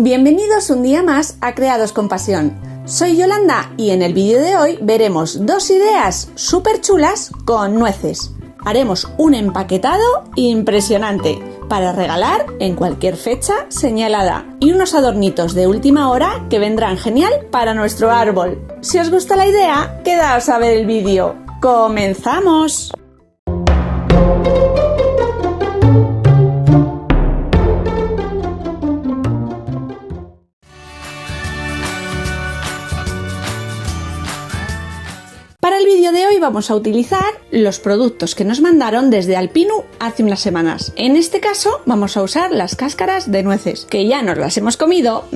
Bienvenidos un día más a Creados con Pasión. Soy Yolanda y en el vídeo de hoy veremos dos ideas súper chulas con nueces. Haremos un empaquetado impresionante para regalar en cualquier fecha señalada y unos adornitos de última hora que vendrán genial para nuestro árbol. Si os gusta la idea, quedaos a ver el vídeo. ¡Comenzamos! Para el vídeo de hoy vamos a utilizar los productos que nos mandaron desde Alpinu hace unas semanas. En este caso vamos a usar las cáscaras de nueces, que ya nos las hemos comido,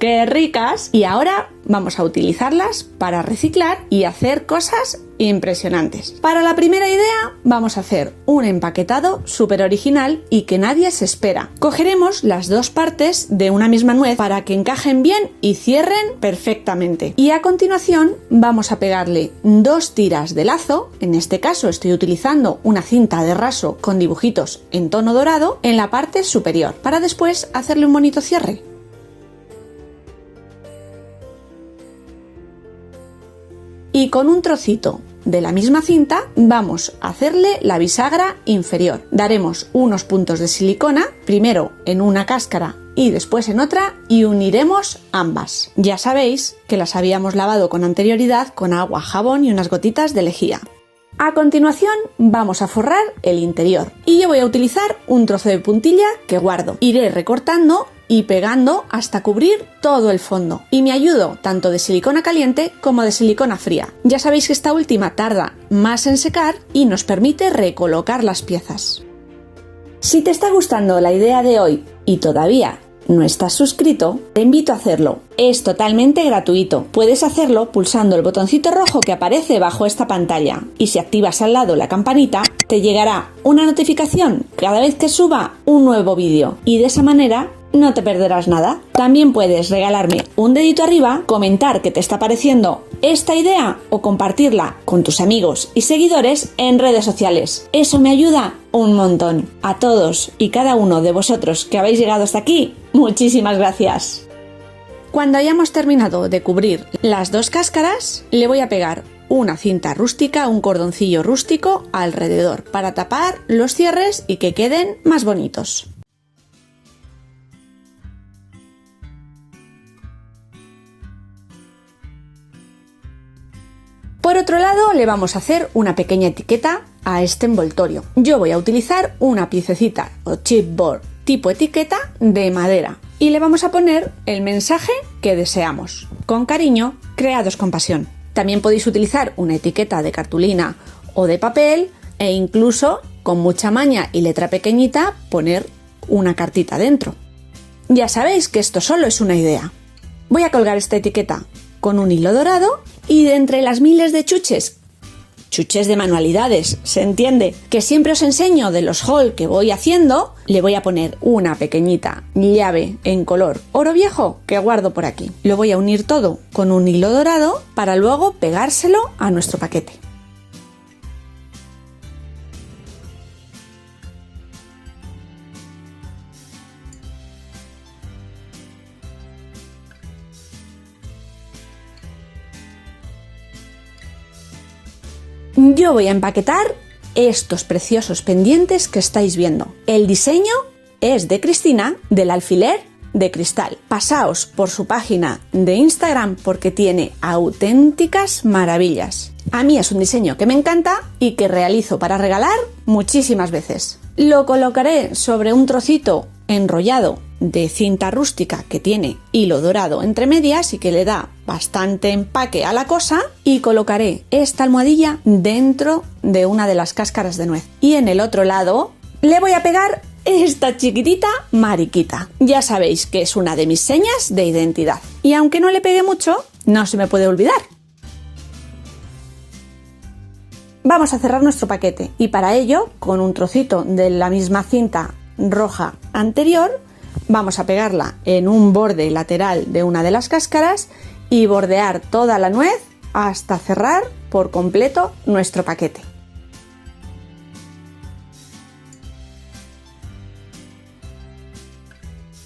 ¡qué ricas! Y ahora vamos a utilizarlas para reciclar y hacer cosas impresionantes. Para la primera idea vamos a hacer un empaquetado súper original y que nadie se espera. Cogeremos las dos partes de una misma nuez para que encajen bien y cierren perfectamente. Y a continuación vamos a pegarle dos tiras de lazo, en este caso estoy utilizando una cinta de raso con dibujitos en tono dorado, en la parte superior, para después hacerle un bonito cierre. Y con un trocito de la misma cinta vamos a hacerle la bisagra inferior. Daremos unos puntos de silicona, primero en una cáscara y después en otra, y uniremos ambas. Ya sabéis que las habíamos lavado con anterioridad con agua, jabón y unas gotitas de lejía. A continuación vamos a forrar el interior y yo voy a utilizar un trozo de puntilla que guardo. Iré recortando y pegando hasta cubrir todo el fondo. Y me ayudo tanto de silicona caliente como de silicona fría. Ya sabéis que esta última tarda más en secar y nos permite recolocar las piezas. Si te está gustando la idea de hoy y todavía no estás suscrito, te invito a hacerlo. Es totalmente gratuito. Puedes hacerlo pulsando el botoncito rojo que aparece bajo esta pantalla. Y si activas al lado la campanita, te llegará una notificación cada vez que suba un nuevo vídeo. Y de esa manera no te perderás nada. También puedes regalarme un dedito arriba, comentar qué te está pareciendo esta idea o compartirla con tus amigos y seguidores en redes sociales. Eso me ayuda un montón. A todos y cada uno de vosotros que habéis llegado hasta aquí, muchísimas gracias. Cuando hayamos terminado de cubrir las dos cáscaras, le voy a pegar una cinta rústica, un cordoncillo rústico alrededor para tapar los cierres y que queden más bonitos. Por otro lado, le vamos a hacer una pequeña etiqueta a este envoltorio. Yo voy a utilizar una piececita o chipboard tipo etiqueta de madera y le vamos a poner el mensaje que deseamos. Con cariño, Creados con Pasión. También podéis utilizar una etiqueta de cartulina o de papel e incluso, con mucha maña y letra pequeñita, poner una cartita dentro. Ya sabéis que esto solo es una idea. Voy a colgar esta etiqueta con un hilo dorado y de entre las miles de chuches de manualidades, se entiende, que siempre os enseño de los haul que voy haciendo, le voy a poner una pequeñita llave en color oro viejo que guardo por aquí. Lo voy a unir todo con un hilo dorado para luego pegárselo a nuestro paquete. Yo voy a empaquetar estos preciosos pendientes que estáis viendo. El diseño es de Cristina, del alfiler de cristal. Pasaos por su página de Instagram porque tiene auténticas maravillas. A mí es un diseño que me encanta y que realizo para regalar muchísimas veces. Lo colocaré sobre un trocito enrollado de cinta rústica que tiene hilo dorado entre medias y que le da bastante empaque a la cosa, y colocaré esta almohadilla dentro de una de las cáscaras de nuez. Y en el otro lado le voy a pegar esta chiquitita mariquita. Ya sabéis que es una de mis señas de identidad. Y aunque no le pegue mucho, no se me puede olvidar. Vamos a cerrar nuestro paquete y para ello, con un trocito de la misma cinta roja anterior, vamos a pegarla en un borde lateral de una de las cáscaras y bordear toda la nuez hasta cerrar por completo nuestro paquete.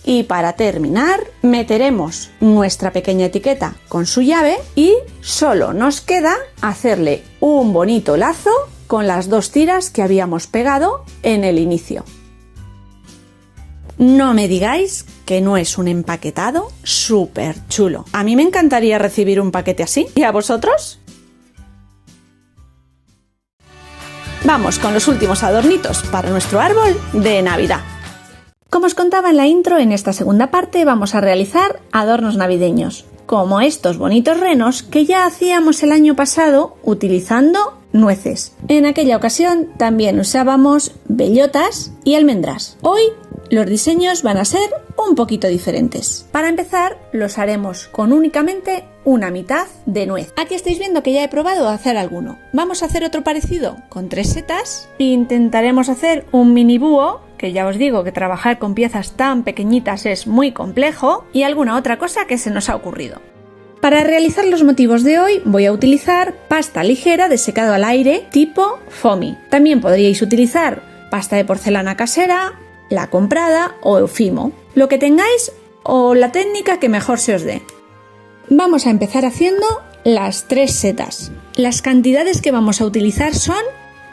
Y para terminar, meteremos nuestra pequeña etiqueta con su llave y solo nos queda hacerle un bonito lazo con las 2 tiras que habíamos pegado en el inicio. No me digáis que no es un empaquetado súper chulo. A mí me encantaría recibir un paquete así. ¿Y a vosotros? Vamos con los últimos adornitos para nuestro árbol de Navidad. Como os contaba en la intro, en esta segunda parte vamos a realizar adornos navideños, como estos bonitos renos que ya hacíamos el año pasado utilizando nueces. En aquella ocasión también usábamos bellotas y almendras. Hoy los diseños van a ser un poquito diferentes. Para empezar, los haremos con únicamente una mitad de nuez. Aquí estáis viendo que ya he probado a hacer alguno. Vamos a hacer otro parecido con 3 setas. Intentaremos hacer un mini búho, que ya os digo que trabajar con piezas tan pequeñitas es muy complejo, y alguna otra cosa que se nos ha ocurrido. Para realizar los motivos de hoy voy a utilizar pasta ligera de secado al aire tipo foamy. También podríais utilizar pasta de porcelana casera, la comprada o eufimo, lo que tengáis o la técnica que mejor se os dé. Vamos a empezar haciendo las 3 setas. Las cantidades que vamos a utilizar son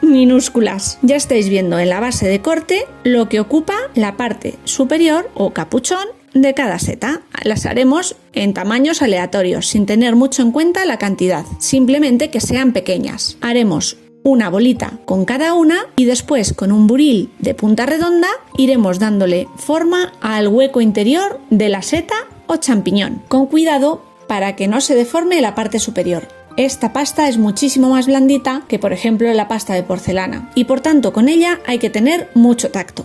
minúsculas. Ya estáis viendo en la base de corte lo que ocupa la parte superior o capuchón de cada seta. Las haremos en tamaños aleatorios, sin tener mucho en cuenta la cantidad, simplemente que sean pequeñas. Haremos una bolita con cada una y después con un buril de punta redonda iremos dándole forma al hueco interior de la seta o champiñón, con cuidado para que no se deforme la parte superior. Esta pasta es muchísimo más blandita que por ejemplo la pasta de porcelana y por tanto con ella hay que tener mucho tacto.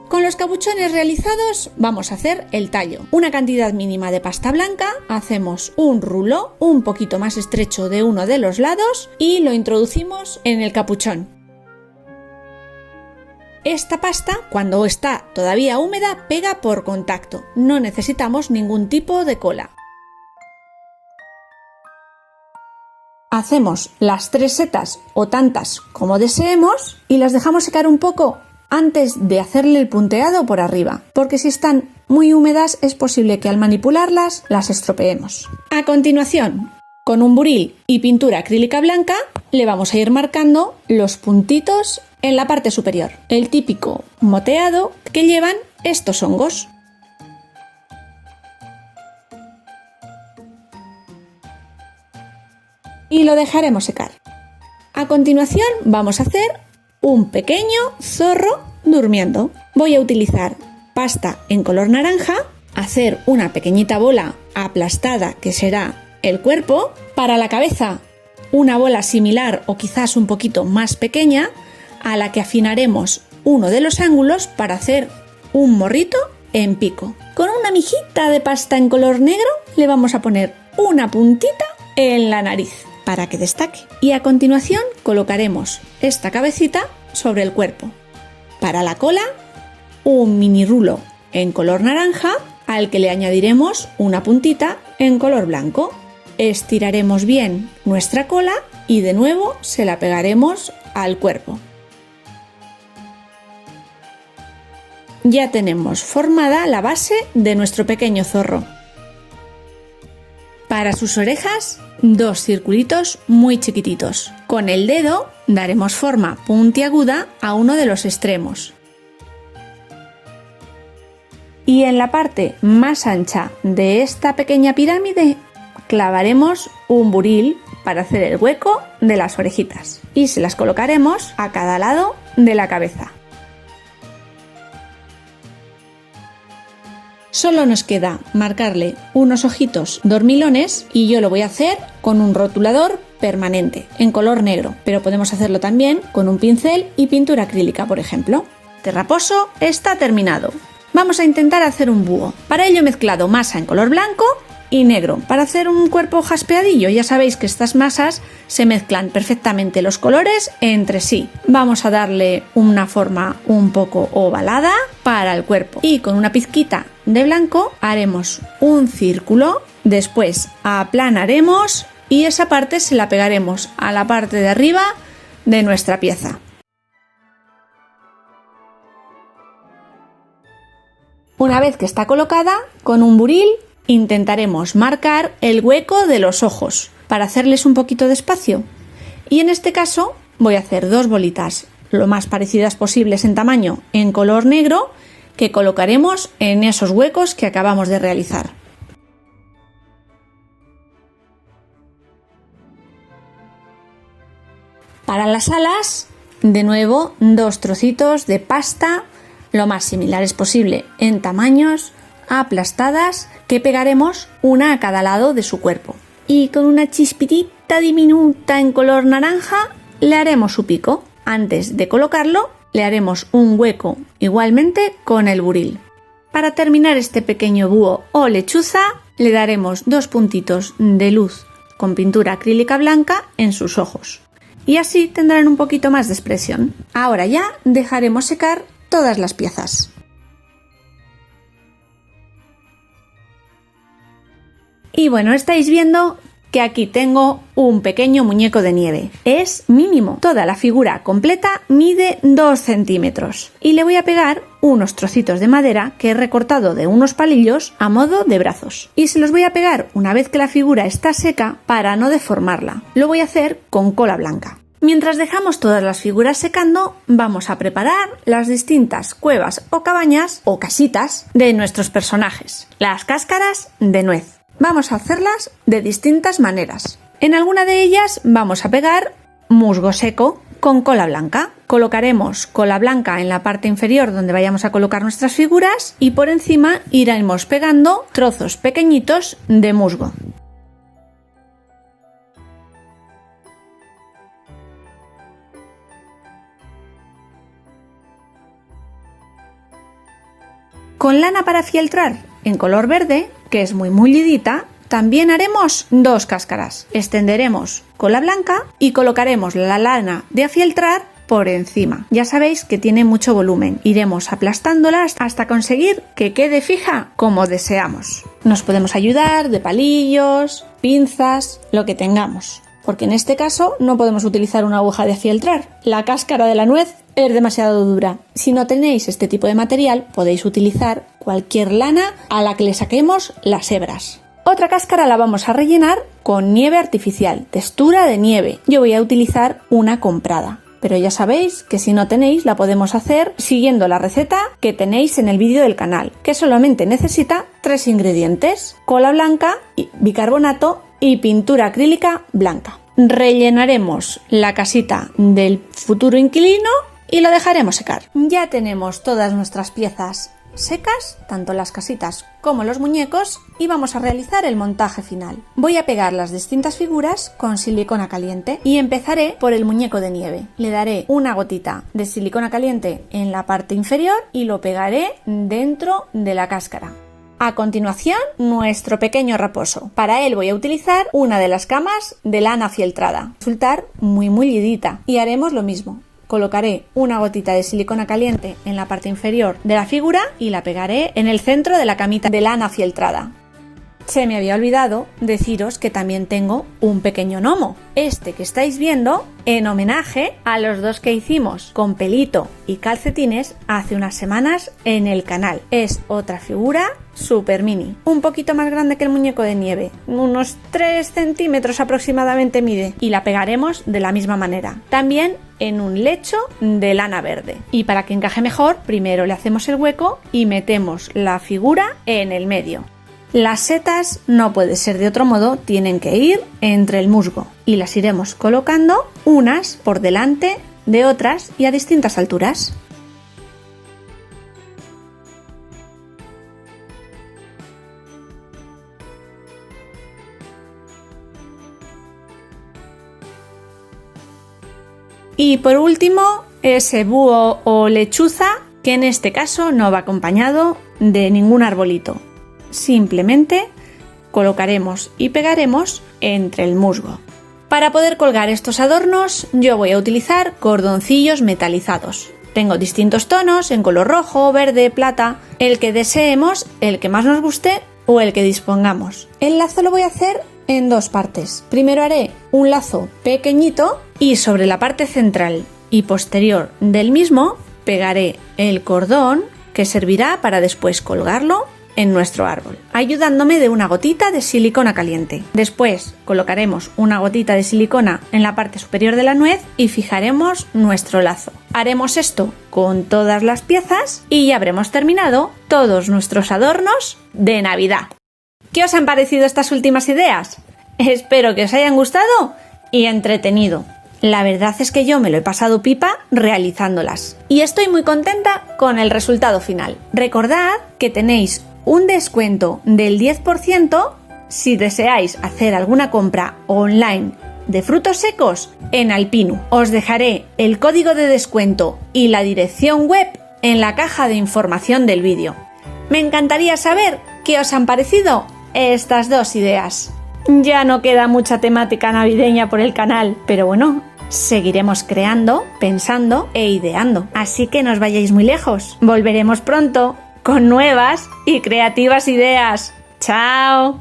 Con los capuchones realizados vamos a hacer el tallo. Una cantidad mínima de pasta blanca, hacemos un rulo un poquito más estrecho de uno de los lados y lo introducimos en el capuchón. Esta pasta, cuando está todavía húmeda, pega por contacto. No necesitamos ningún tipo de cola. Hacemos las 3 setas o tantas como deseemos y las dejamos secar un poco antes de hacerle el punteado por arriba, porque si están muy húmedas es posible que al manipularlas las estropeemos. A continuación, con un buril y pintura acrílica blanca, le vamos a ir marcando los puntitos en la parte superior, el típico moteado que llevan estos hongos. Y lo dejaremos secar. A continuación vamos a hacer un pequeño zorro durmiendo. Voy a utilizar pasta en color naranja, hacer una pequeñita bola aplastada que será el cuerpo. Para la cabeza, una bola similar o quizás un poquito más pequeña, a la que afinaremos uno de los ángulos para hacer un morrito en pico. Con una mijita de pasta en color negro le vamos a poner una puntita en la nariz para que destaque. Y a continuación colocaremos esta cabecita sobre el cuerpo. Para la cola, un mini rulo en color naranja al que le añadiremos una puntita en color blanco. Estiraremos bien nuestra cola y de nuevo se la pegaremos al cuerpo. Ya tenemos formada la base de nuestro pequeño zorro. Para sus orejas, 2 circulitos muy chiquititos. Con el dedo daremos forma puntiaguda a uno de los extremos. Y en la parte más ancha de esta pequeña pirámide clavaremos un buril para hacer el hueco de las orejitas y se las colocaremos a cada lado de la cabeza. Solo nos queda marcarle unos ojitos dormilones y yo lo voy a hacer con un rotulador permanente en color negro, pero podemos hacerlo también con un pincel y pintura acrílica, por ejemplo. Este raposo está terminado. Vamos a intentar hacer un búho. Para ello he mezclado masa en color blanco y negro para hacer un cuerpo jaspeadillo. Ya sabéis que estas masas se mezclan perfectamente los colores entre sí. Vamos a darle una forma un poco ovalada para el cuerpo y con una pizquita de blanco haremos un círculo, después aplanaremos y esa parte se la pegaremos a la parte de arriba de nuestra pieza. Una vez que está colocada, con un buril intentaremos marcar el hueco de los ojos para hacerles un poquito de espacio. Y en este caso voy a hacer 2 bolitas lo más parecidas posibles en tamaño en color negro que colocaremos en esos huecos que acabamos de realizar. Para las alas, de nuevo 2 trocitos de pasta lo más similares posible en tamaños, aplastadas, que pegaremos una a cada lado de su cuerpo. Y con una chispitita diminuta en color naranja le haremos su pico. Antes de colocarlo, le haremos un hueco igualmente con el buril. Para terminar este pequeño búho o lechuza, le daremos 2 puntitos de luz con pintura acrílica blanca en sus ojos. Y así tendrán un poquito más de expresión. Ahora ya dejaremos secar todas las piezas. Y bueno, estáis viendo que aquí tengo un pequeño muñeco de nieve. Es mínimo. Toda la figura completa mide 2 centímetros. Y le voy a pegar unos trocitos de madera que he recortado de unos palillos a modo de brazos. Y se los voy a pegar una vez que la figura está seca para no deformarla. Lo voy a hacer con cola blanca. Mientras dejamos todas las figuras secando, vamos a preparar las distintas cuevas o cabañas o casitas de nuestros personajes. Las cáscaras de nuez. Vamos a hacerlas de distintas maneras. En alguna de ellas vamos a pegar musgo seco con cola blanca. Colocaremos cola blanca en la parte inferior donde vayamos a colocar nuestras figuras y por encima iremos pegando trozos pequeñitos de musgo. Con lana para fieltrar en color verde, que es muy mullidita, también haremos 2 cáscaras. Extenderemos cola blanca y colocaremos la lana de afieltrar por encima. Ya sabéis que tiene mucho volumen. Iremos aplastándolas hasta conseguir que quede fija como deseamos. Nos podemos ayudar de palillos, pinzas, lo que tengamos. Porque en este caso no podemos utilizar una aguja de afieltrar. La cáscara de la nuez es demasiado dura. Si no tenéis este tipo de material, podéis utilizar cualquier lana a la que le saquemos las hebras. Otra cáscara la vamos a rellenar con nieve artificial, textura de nieve. Yo voy a utilizar una comprada. Pero ya sabéis que si no tenéis la podemos hacer siguiendo la receta que tenéis en el vídeo del canal, que solamente necesita 3 ingredientes: cola blanca, bicarbonato y pintura acrílica blanca. Rellenaremos la casita del futuro inquilino y lo dejaremos secar. Ya tenemos todas nuestras piezas secas, tanto las casitas como los muñecos, y vamos a realizar el montaje final. Voy a pegar las distintas figuras con silicona caliente y empezaré por el muñeco de nieve. Le daré una gotita de silicona caliente en la parte inferior y lo pegaré dentro de la cáscara. A continuación, nuestro pequeño raposo. Para él voy a utilizar una de las camas de lana fieltrada. Resultar muy mullidita. Y haremos lo mismo. Colocaré una gotita de silicona caliente en la parte inferior de la figura y la pegaré en el centro de la camita de lana fieltrada. Se me había olvidado deciros que también tengo un pequeño gnomo. Este que estáis viendo en homenaje a los 2 que hicimos con pelito y calcetines hace unas semanas en el canal. Es otra figura super mini, un poquito más grande que el muñeco de nieve, unos 3 centímetros aproximadamente mide, y la pegaremos de la misma manera, también en un lecho de lana verde. Y para que encaje mejor, primero le hacemos el hueco y metemos la figura en el medio. Las setas no puede ser de otro modo, tienen que ir entre el musgo y las iremos colocando unas por delante de otras y a distintas alturas. Y por último, ese búho o lechuza, que en este caso no va acompañado de ningún arbolito. Simplemente colocaremos y pegaremos entre el musgo. Para poder colgar estos adornos, yo voy a utilizar cordoncillos metalizados. Tengo distintos tonos en color rojo, verde, plata, el que deseemos, el que más nos guste o el que dispongamos. El lazo lo voy a hacer en 2 partes. Primero haré un lazo pequeñito y sobre la parte central y posterior del mismo pegaré el cordón que servirá para después colgarlo en nuestro árbol, ayudándome de una gotita de silicona caliente. Después colocaremos una gotita de silicona en la parte superior de la nuez y fijaremos nuestro lazo. Haremos esto con todas las piezas y ya habremos terminado todos nuestros adornos de Navidad. ¿Qué os han parecido estas últimas ideas? Espero que os hayan gustado y entretenido. La verdad es que yo me lo he pasado pipa realizándolas y estoy muy contenta con el resultado final. Recordad que tenéis un descuento del 10% si deseáis hacer alguna compra online de frutos secos en Alpinu. Os dejaré el código de descuento y la dirección web en la caja de información del vídeo. Me encantaría saber qué os han parecido estas dos ideas. Ya no queda mucha temática navideña por el canal, pero bueno, seguiremos creando, pensando e ideando. Así que no os vayáis muy lejos. Volveremos pronto con nuevas y creativas ideas. ¡Chao!